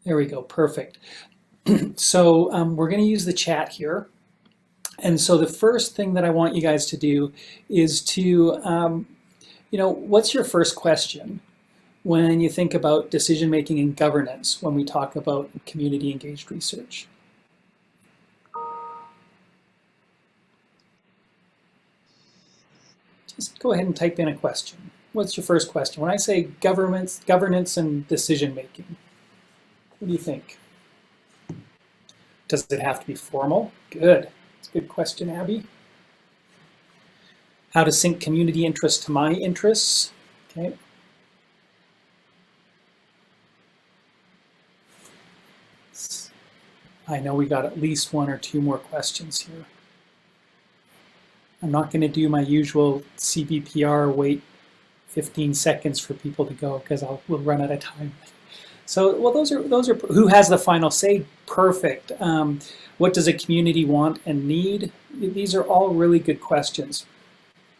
There we go, perfect. So we're going to use the chat here. And so the first thing that I want you guys to do is to, what's your first question when you think about decision making and governance when we talk about community engaged research? Just go ahead and type in a question. What's your first question? When I say governance and decision making, what do you think? Does it have to be formal? Good. That's a good question, Abby. How to sync community interests to my interests. Okay. I know we got at least one or two more questions here. I'm not going to do my usual CBPR wait 15 seconds for people to go because we'll run out of time. So, well, those are who has the final say? Perfect. What does a community want and need? These are all really good questions.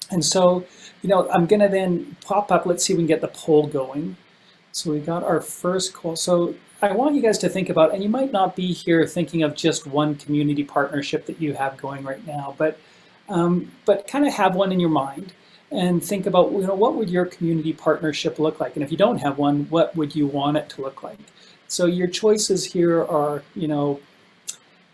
And so, I'm going to then pop up. Let's see if we can get the poll going. So we got our first call. So I want you guys to think about, and you might not be here thinking of just one community partnership that you have going right now, but kind of have one in your mind and think about, what would your community partnership look like? And if you don't have one, what would you want it to look like? So your choices here are,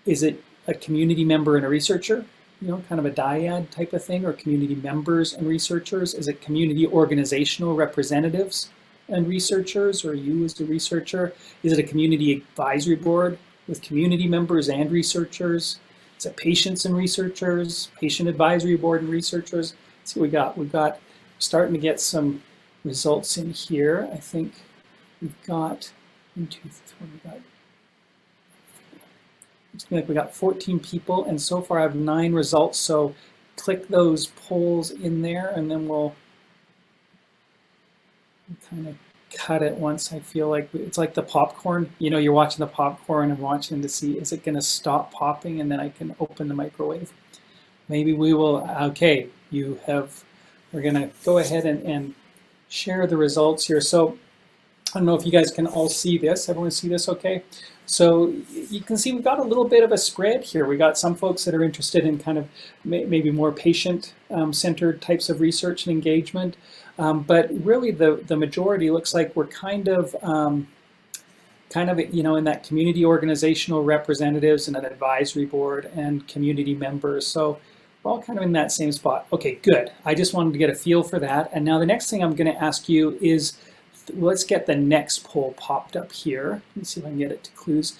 is it a community member and a researcher? Kind of a dyad type of thing, or community members and researchers? Is it community organizational representatives and researchers, or you as the researcher? Is it a community advisory board with community members and researchers? Is it patients and researchers, patient advisory board and researchers? Let's see what we got. We've got, starting to get some results in here. I think we've got, we got 14 people, and so far I have 9 results. So click those polls in there, and then we'll kind of cut it once I feel like it's like the popcorn. You're watching the popcorn and watching to see, is it going to stop popping, and then I can open the microwave. Maybe we will. Okay, we're going to go ahead and share the results here. So I don't know if you guys can all see this. Everyone see this okay? So you can see we've got a little bit of a spread here. We got some folks that are interested in kind of maybe more patient-centered types of research and engagement. But really the majority looks like we're kind of in that community organizational representatives and an advisory board and community members. So we're all kind of in that same spot. Okay, good. I just wanted to get a feel for that. And now the next thing I'm going to ask you is, let's get the next poll popped up here. Let's see if I can get it to clues.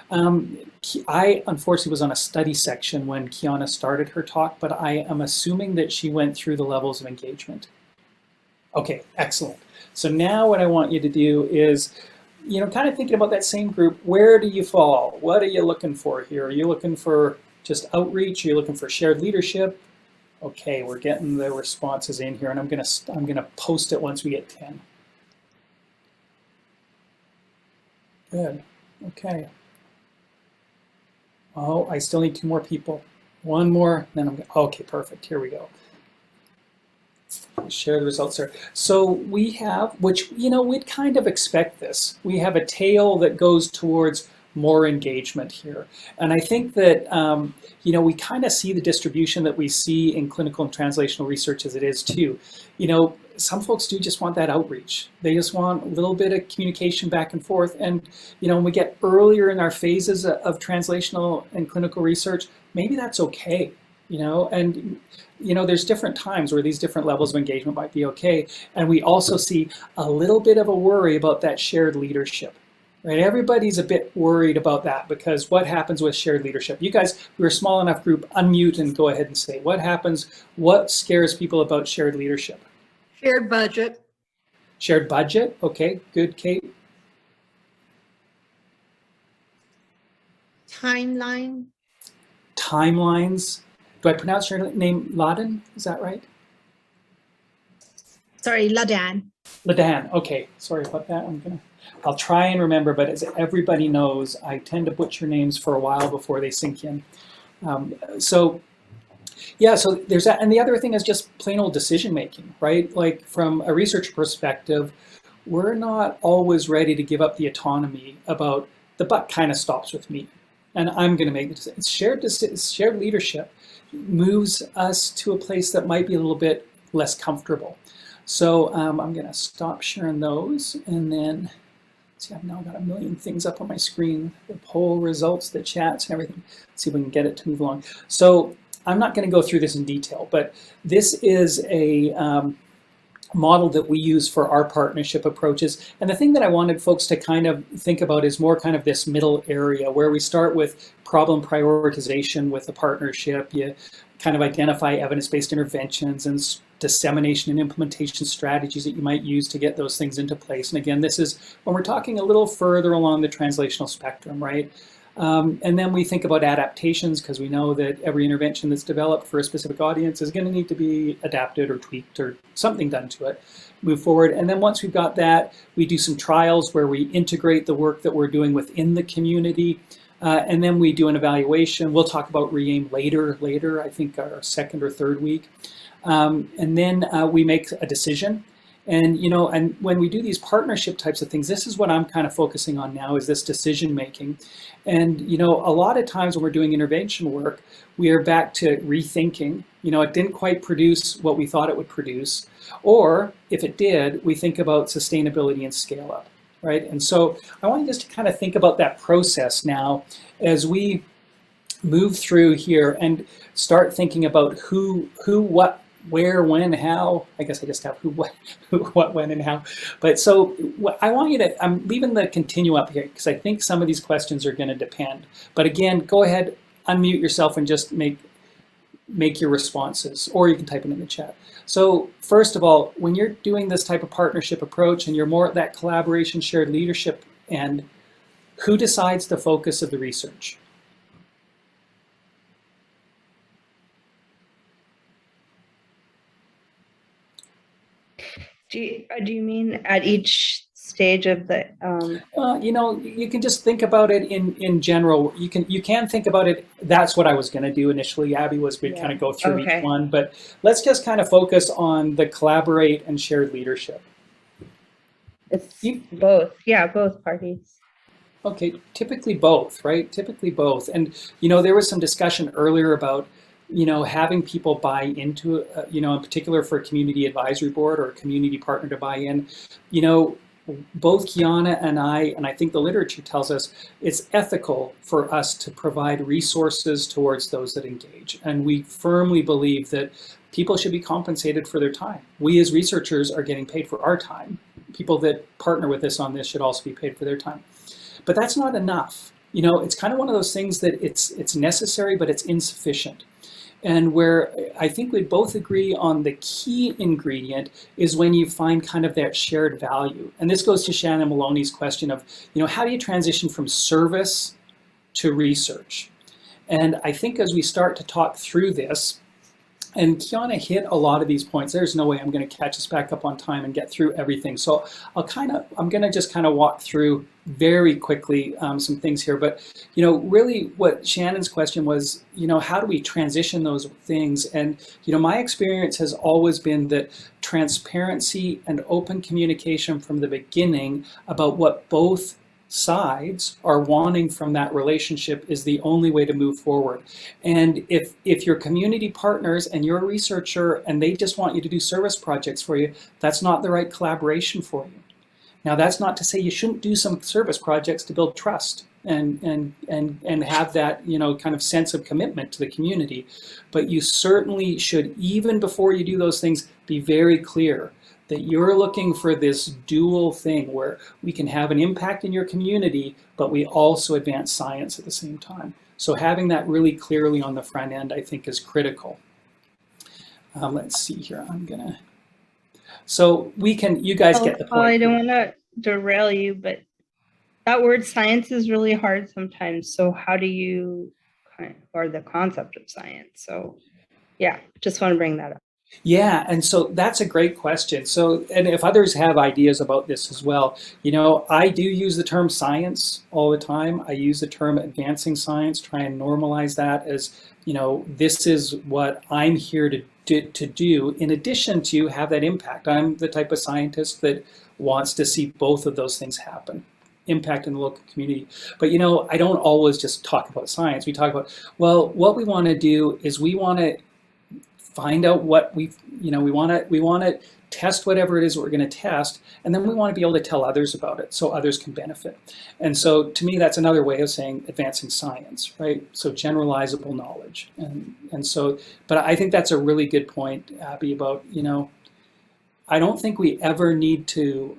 I unfortunately was on a study section when Kiana started her talk, but I am assuming that she went through the levels of engagement. Okay, excellent. So now what I want you to do is, kind of thinking about that same group, where do you fall? What are you looking for here? Are you looking for just outreach? Are you looking for shared leadership? Okay, we're getting the responses in here, and I'm gonna post it once we get 10. Good, okay. Oh, I still need 2 more people. 1 more, then okay, perfect, here we go. Share the results there. So we have, which, we'd kind of expect this. We have a tail that goes towards more engagement here. And I think that, we kind of see the distribution that we see in clinical and translational research as it is too. Some folks do just want that outreach. They just want a little bit of communication back and forth. And, when we get earlier in our phases of translational and clinical research, maybe that's okay. There's different times where these different levels of engagement might be okay. And we also see a little bit of a worry about that shared leadership, right? Everybody's a bit worried about that, because what happens with shared leadership? You guys, we're a small enough group, unmute and go ahead and say, what scares people about shared leadership? Shared budget. Shared budget, okay, good, Kate. Timeline. Timelines. Do I pronounce your name Laden? Is that right? Sorry, Ladan. Ladan, okay, sorry about that. I'll try and remember, but as everybody knows, I tend to butcher names for a while before they sink in. So there's that. And the other thing is just plain old decision making, right? Like from a research perspective, we're not always ready to give up the autonomy about the buck kind of stops with me, and I'm going to make the decision. Shared leadership moves us to a place that might be a little bit less comfortable. So I'm going to stop sharing those, and then see, I've now got a million things up on my screen, the poll results, the chats, and everything. Let's see if we can get it to move along. So I'm not going to go through this in detail, but this is a model that we use for our partnership approaches. And the thing that I wanted folks to kind of think about is more kind of this middle area where we start with problem prioritization with a partnership. You kind of identify evidence-based interventions and dissemination and implementation strategies that you might use to get those things into place. And again, this is when we're talking a little further along the translational spectrum, right? And then we think about adaptations, because we know that every intervention that's developed for a specific audience is going to need to be adapted or tweaked or something done to it. Move forward. And then once we've got that, we do some trials where we integrate the work that we're doing within the community. And then we do an evaluation. We'll talk about re-aim later, I think our second or third week. And then we make a decision. And, you know, and when we do these partnership types of things, this is what I'm kind of focusing on now, is this decision making. And, you know, a lot of times when we're doing intervention work, we are back to rethinking. You know, it didn't quite produce what we thought it would produce. Or if it did, we think about sustainability and scale up, right? And so I want you just to kind of think about that process now as we move through here and start thinking about who, what, where, when, how. I guess I just have who, what, when, and how. But so I want you to, I'm leaving the continue up here because I think some of these questions are going to depend. But again, go ahead, unmute yourself and just make your responses, or you can type it in the chat. So first of all, when you're doing this type of partnership approach and you're more at that collaboration, shared leadership end, who decides the focus of the research? Do you mean at each stage of the? You know, you can just think about it in general. You can think about it. That's what I was going to do initially. Abby was going to kind of go through each one, but let's just kind of focus on the collaborate and shared leadership. It's both. Yeah, both parties. Okay, typically both, right? Typically both. And, you know, there was some discussion earlier about, you know, having people buy into, you know, in particular for a community advisory board or a community partner to buy in. You know, both Kiana and I think the literature tells us it's ethical for us to provide resources towards those that engage. And we firmly believe that people should be compensated for their time. We as researchers are getting paid for our time. People that partner with us on this should also be paid for their time. But that's not enough. You know, it's kind of one of those things that it's necessary, but it's insufficient. And where I think we both agree on the key ingredient is when you find kind of that shared value. And this goes to Shannon Maloney's question of, you know, how do you transition from service to research? And I think as we start to talk through this, and Kiana hit a lot of these points. There's no way I'm going to catch us back up on time and get through everything. So I'm going to just kind of walk through very quickly some things here. But, you know, really what Shannon's question was, you know, how do we transition those things? And, you know, my experience has always been that transparency and open communication from the beginning about what both sides are wanting from that relationship is the only way to move forward. And if your community partners and you're a researcher and they just want you to do service projects for you, that's not the right collaboration for you. Now, that's not to say you shouldn't do some service projects to build trust and have that, you know, kind of sense of commitment to the community. But you certainly should, even before you do those things, be very clear that you're looking for this dual thing where we can have an impact in your community, but we also advance science at the same time. So having that really clearly on the front end, I think, is critical. Let's see here. So you guys get the point. I don't want to derail you, but that word science is really hard sometimes. So how do you, or the concept of science? So yeah, just want to bring that up. Yeah, and so that's a great question. So, and if others have ideas about this as well, you know, I do use the term science all the time. I use the term advancing science, try and normalize that as, you know, this is what I'm here to do in addition to have that impact. I'm the type of scientist that wants to see both of those things happen impact in the local community. But I don't always just talk about science. We talk about, well, what we want to do is we want to find out what we want to test whatever it is we're going to test, and then we want to be able to tell others about it so others can benefit. And so to me, that's another way of saying advancing science, right? So generalizable knowledge. And so, but I think that's a really good point, Abby, about, I don't think we ever need to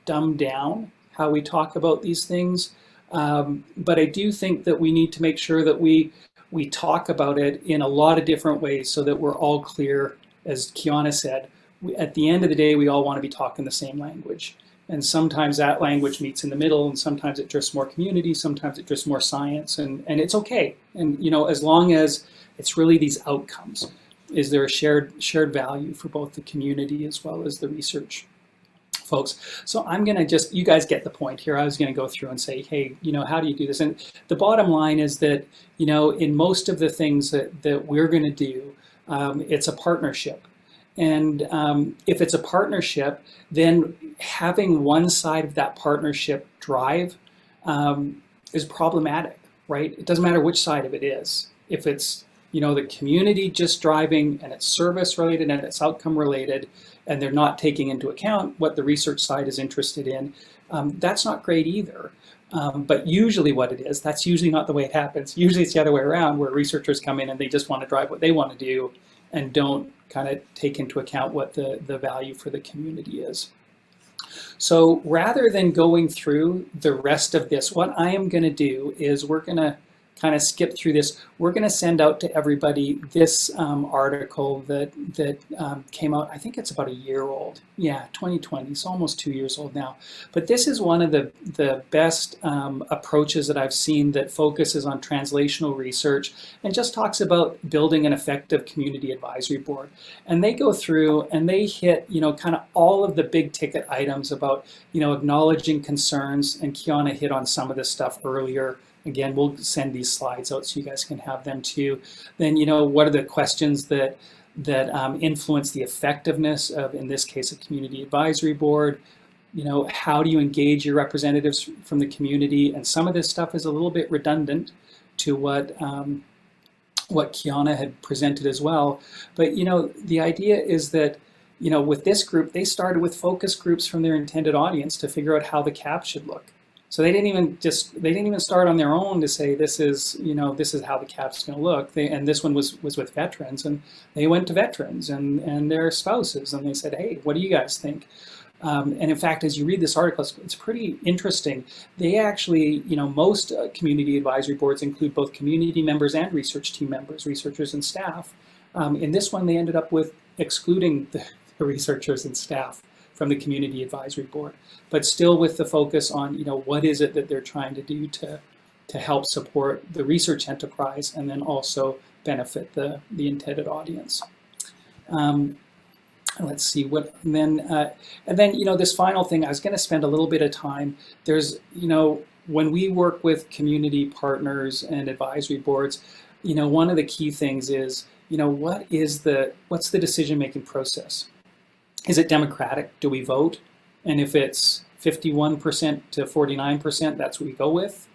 dumb down how we talk about these things. But I do think that we need to make sure that we talk about it in a lot of different ways so that we're all clear. As Kiana said, at the end of the day, we all want to be talking the same language. And sometimes that language meets in the middle, and sometimes it drifts more community, sometimes it drifts more science, and it's okay. And as long as it's really these outcomes, is there a shared value for both the community as well as the research folks. So I'm going to you guys get the point here. I was going to go through and say, hey, how do you do this? And the bottom line is that, in most of the things that we're going to do, it's a partnership. And if it's a partnership, then having one side of that partnership drive is problematic, right? It doesn't matter which side of it is. If it's, the community just driving and it's service related and it's outcome related, and they're not taking into account what the research side is interested in, that's not great either. But usually what it is, that's usually not the way it happens. Usually it's the other way around, where researchers come in and they just want to drive what they want to do and don't kind of take into account what the value for the community is. So rather than going through the rest of this, what I am going to do is we're going to kind of skip through this. We're going to send out to everybody this article that came out, I think it's about a year old. Yeah, 2020, it's almost 2 years old now. But this is one of the best approaches that I've seen that focuses on translational research and just talks about building an effective community advisory board. And they go through and they hit, kind of all of the big ticket items about, acknowledging concerns, and Kiana hit on some of this stuff earlier. Again, we'll send these slides out so you guys can have them too. Then, what are the questions that influence the effectiveness of, in this case, a community advisory board? How do you engage your representatives from the community? And some of this stuff is a little bit redundant to what Kiana had presented as well. But, the idea is that, with this group, they started with focus groups from their intended audience to figure out how the CAB should look. So they didn't even start on their own to say this is how the CAB's going to look. And this one was with veterans, and they went to veterans and their spouses, and they said, hey, what do you guys think? And in fact, as you read this article, it's pretty interesting. They actually, most community advisory boards include both community members and research team members, researchers and staff. In this one, they ended up with excluding the researchers and staff from the community advisory board, but still with the focus on, what is it that they're trying to do to help support the research enterprise and then also benefit the intended audience. Let's see what, and then, this final thing, I was going to spend a little bit of time. There's, when we work with community partners and advisory boards, one of the key things is, what's the decision-making process? Is it democratic? Do we vote? And if it's 51% to 49%, that's what we go with.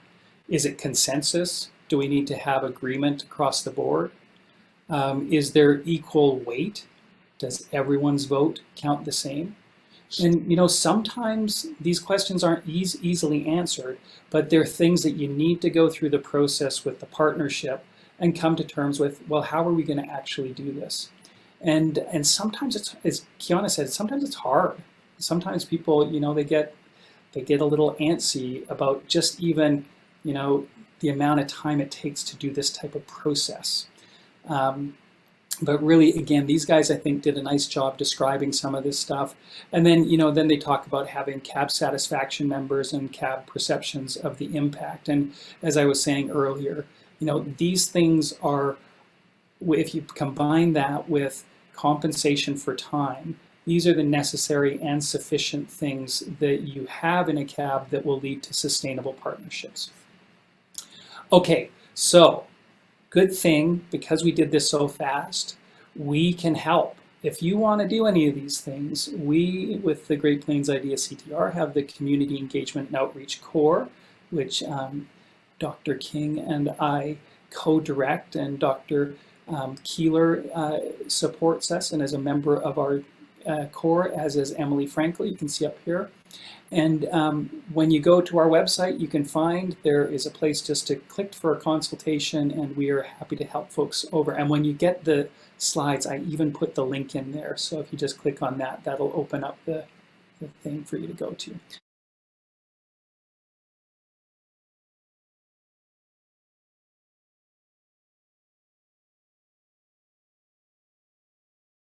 Is it consensus? Do we need to have agreement across the board? Is there equal weight? Does everyone's vote count the same? And sometimes these questions aren't easily answered, but they're things that you need to go through the process with the partnership and come to terms with, well, how are we going to actually do this? And sometimes it's, as Kiana said, sometimes it's hard. Sometimes people, they get a little antsy about just even, the amount of time it takes to do this type of process. But really, again, these guys, I think, did a nice job describing some of this stuff. And then, then they talk about having CAB satisfaction members and CAB perceptions of the impact. And as I was saying earlier, these things are, if you combine that with compensation for time, these are the necessary and sufficient things that you have in a CAB that will lead to sustainable partnerships. Okay, so good thing, because we did this so fast, we can help. if you want to do any of these things, we, with the Great Plains Idea CTR, have the Community Engagement and Outreach Core, which Dr. King and I co-direct, and Dr. Keeler supports us and is a member of our core, as is Emily Frankel, you can see up here. And when you go to our website, you can find there is a place just to click for a consultation, and we are happy to help folks over. And when you get the slides, I even put the link in there. So if you just click on that, that'll open up the thing for you to go to.